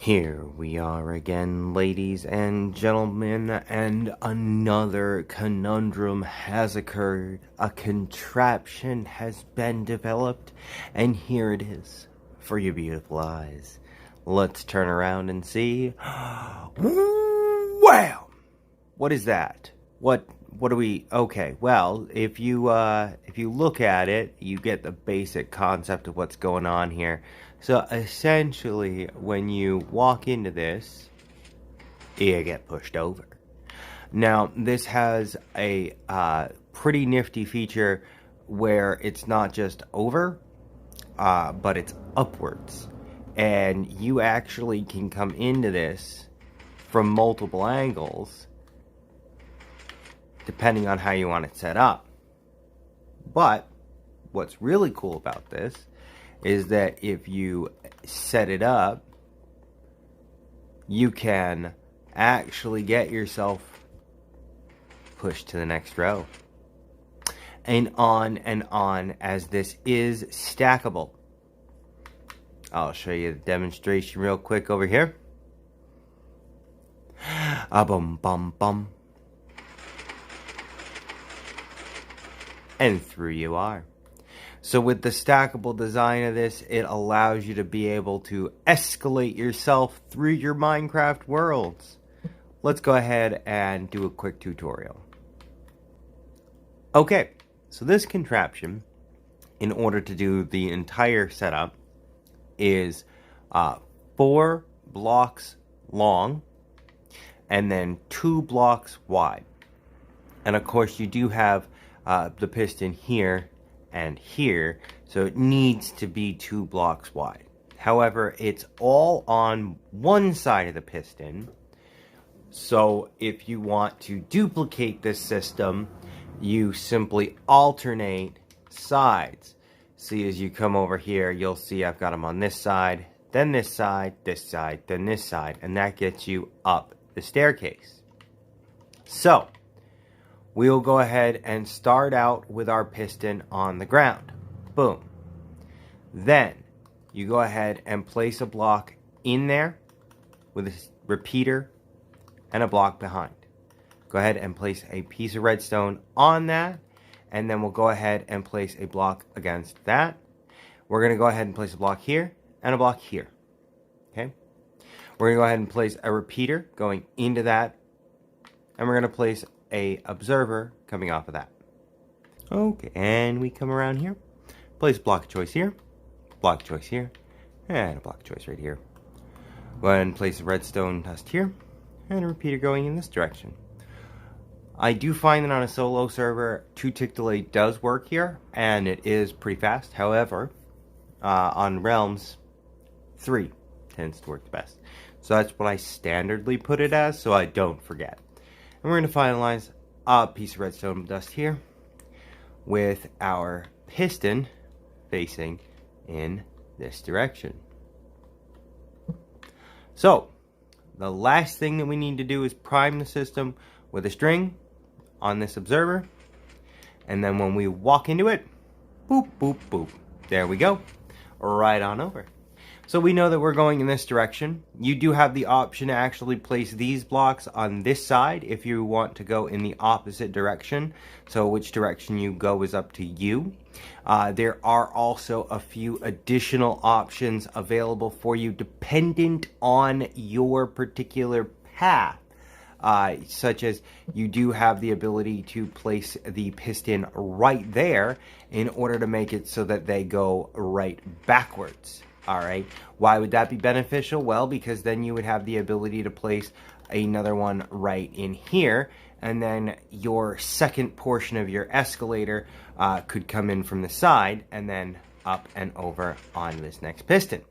Here we are again, ladies and gentlemen, and another conundrum has occurred. A contraption has been developed, and here it is for your beautiful eyes. Let's turn around and see. Wow! What is that? What do we... Okay, well, if you look at it, you get the basic concept of what's going on here. So essentially, when you walk into this, you get pushed over. Now, this has a pretty nifty feature where it's not just over, but it's upwards. And you actually can come into this from multiple angles, depending on how you want it set up. But what's really cool about this is that if you set it up, you can actually get yourself pushed to the next row. And on, as this is stackable. I'll show you the demonstration real quick over here. Bum bum bum. And through you are. So with the stackable design of this, it allows you to be able to escalate yourself through your Minecraft worlds. Let's go ahead and do a quick tutorial. Okay, so this contraption, in order to do the entire setup, is 4 blocks long and then 2 blocks wide. And of course you do have the piston here and here, so it needs to be 2 blocks wide. However, it's all on one side of the piston, so if you want to duplicate this system, you simply alternate sides. See, as you come over here, you'll see I've got them on this side, then this side, then this side, and that gets you up the staircase. So we'll go ahead and start out with our piston on the ground. Boom. Then you go ahead and place a block in there with a repeater and a block behind. Go ahead and place a piece of redstone on that, and then we'll go ahead and place a block against that. We're going to go ahead and place a block here and a block here. Okay? We're going to go ahead and place a repeater going into that, and we're going to place a observer coming off of that. Okay, and we come around here, place block of choice here, block of choice here, and a block of choice right here. Go ahead and place a redstone dust here, and a repeater going in this direction. I do find that on a solo server, 2-tick delay does work here, and it is pretty fast. However, on realms, 3 tends to work the best. So that's what I standardly put it as, so I don't forget. And we're going to finalize a piece of redstone dust here with our piston facing in this direction. So, the last thing that we need to do is prime the system with a string on this observer. And then when we walk into it, boop, boop, boop. There we go. Right on over. So we know that we're going in this direction. You do have the option to actually place these blocks on this side if you want to go in the opposite direction. So which direction you go is up to you. There are also a few additional options available for you dependent on your particular path. Such as you do have the ability to place the piston right there in order to make it so that they go right backwards. Alright, why would that be beneficial? Well, because then you would have the ability to place another one right in here, and then your second portion of your escalator could come in from the side and then up and over on this next piston.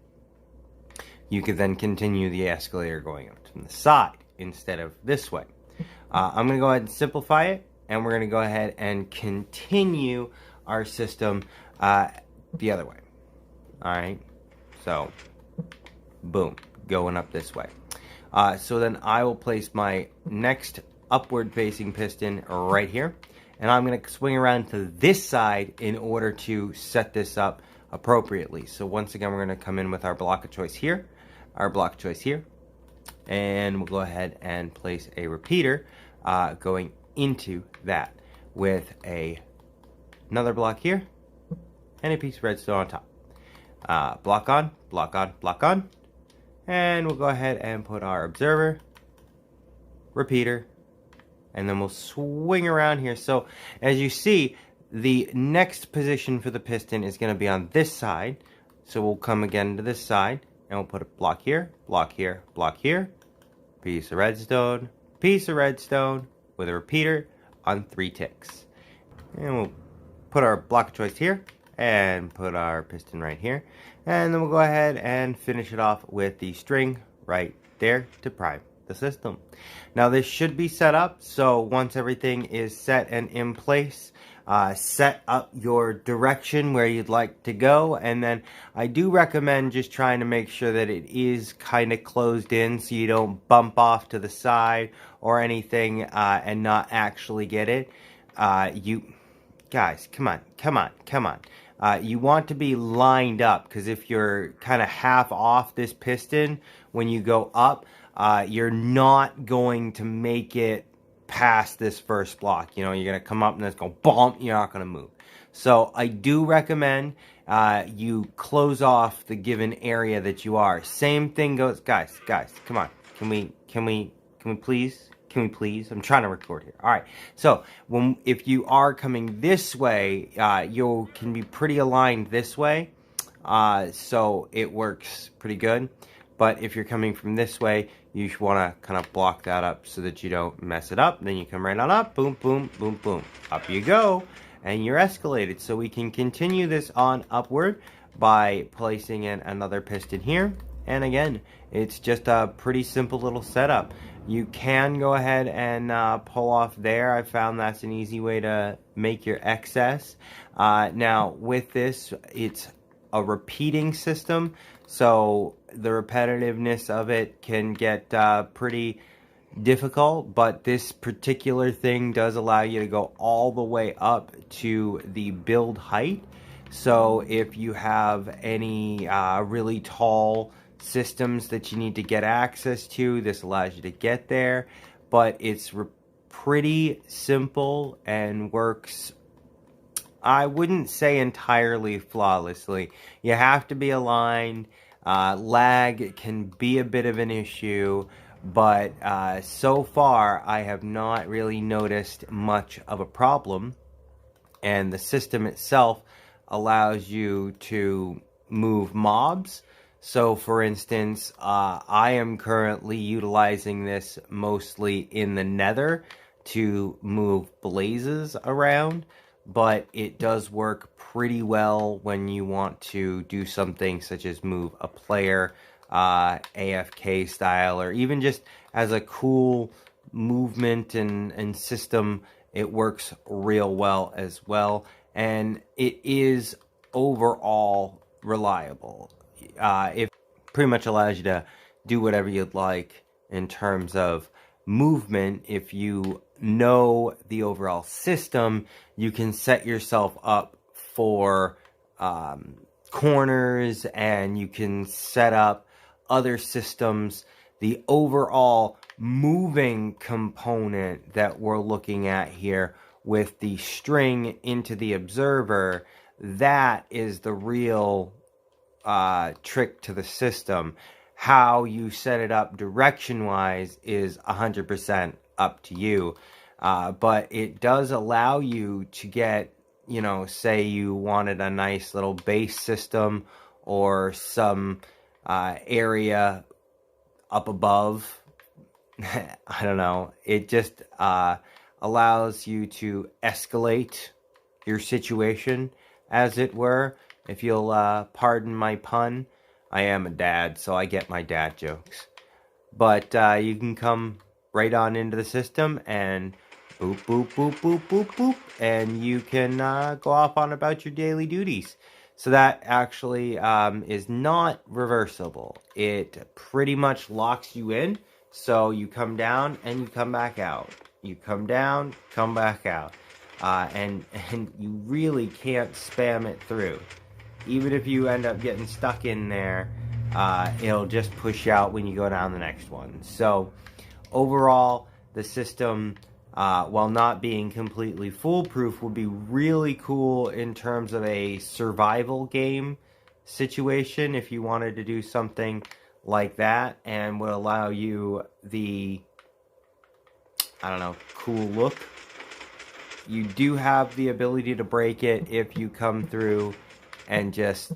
You could then continue the escalator going up from the side instead of this way. I'm going to go ahead and simplify it, and we're going to go ahead and continue our system the other way. Alright. So, boom, going up this way. So then I will place my next upward facing piston right here. And I'm going to swing around to this side in order to set this up appropriately. So once again, we're going to come in with our block of choice here. our block choice here, and we'll go ahead and place a repeater going into that with another block here and a piece of redstone on top. Block on, block on, block on, and we'll go ahead and put our observer, repeater, and then we'll swing around here. So as you see, the next position for the piston is going to be on this side. So we'll come again to this side, and we'll put a block here, block here, block here, piece of redstone with a repeater on 3 ticks. And we'll put our block of choice here and put our piston right here. And then we'll go ahead and finish it off with the string right there to prime the system. Now this should be set up, so once everything is set and in place, set up your direction where you'd like to go, and then I do recommend just trying to make sure that it is kind of closed in so you don't bump off to the side or anything and not actually get it. Guys, come on. You want to be lined up, because if you're kind of half off this piston when you go up, you're not going to make it past this first block. You know, you're going to come up and it's going to bump, you're not going to move. So I do recommend you close off the given area that you are. Same thing goes, guys, come on. Can we please? I'm trying to record here. All right. So if you are coming this way, you can be pretty aligned this way. So it works pretty good. But if you're coming from this way, you should want to kind of block that up so that you don't mess it up. Then you come right on up, boom, boom, boom, boom. Up you go, and you're escalated. So we can continue this on upward by placing in another piston here. And again, it's just a pretty simple little setup. You can go ahead and pull off there. I found that's an easy way to make your excess. Now, with this, it's a repeating system, so the repetitiveness of it can get pretty difficult, but this particular thing does allow you to go all the way up to the build height. So if you have any really tall systems that you need to get access to, this allows you to get there. But it's pretty simple and works, I wouldn't say entirely flawlessly. You have to be aligned. Lag can be a bit of an issue, but so far I have not really noticed much of a problem. And the system itself allows you to move mobs. So for instance, I am currently utilizing this mostly in the nether to move blazes around, but it does work pretty well when you want to do something such as move a player AFK style, or even just as a cool movement and system. It works real well as well, and it is overall reliable. It pretty much allows you to do whatever you'd like in terms of movement. If you know the overall system, you can set yourself up for corners, and you can set up other systems. The overall moving component that we're looking at here with the string into the observer, that is the real trick to the system. How you set it up direction wise is 100% up to you, but it does allow you to get, you know, say you wanted a nice little base system or some area up above. I don't know, it just allows you to escalate your situation, as it were. If you'll pardon my pun, I am a dad, so I get my dad jokes. But you can come right on into the system and boop, boop, boop, boop, boop, boop, and you can go off on about your daily duties. So that actually is not reversible. It pretty much locks you in. So you come down and you come back out. You come down, come back out. And you really can't spam it through. Even if you end up getting stuck in there, it'll just push out when you go down the next one. So overall, the system, while not being completely foolproof, would be really cool in terms of a survival game situation if you wanted to do something like that, and would allow you the, I don't know, cool look. You do have the ability to break it if you come through and just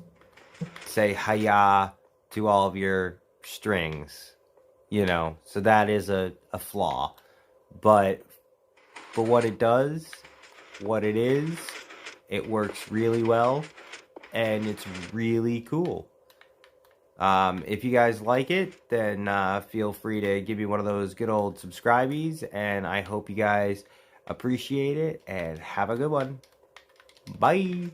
say hiya to all of your strings, you know, so that is a flaw. But for what it does, what it is, it works really well, and it's really cool. If you guys like it, then feel free to give me one of those good old subscribies, and I hope you guys appreciate it, and have a good one. Bye!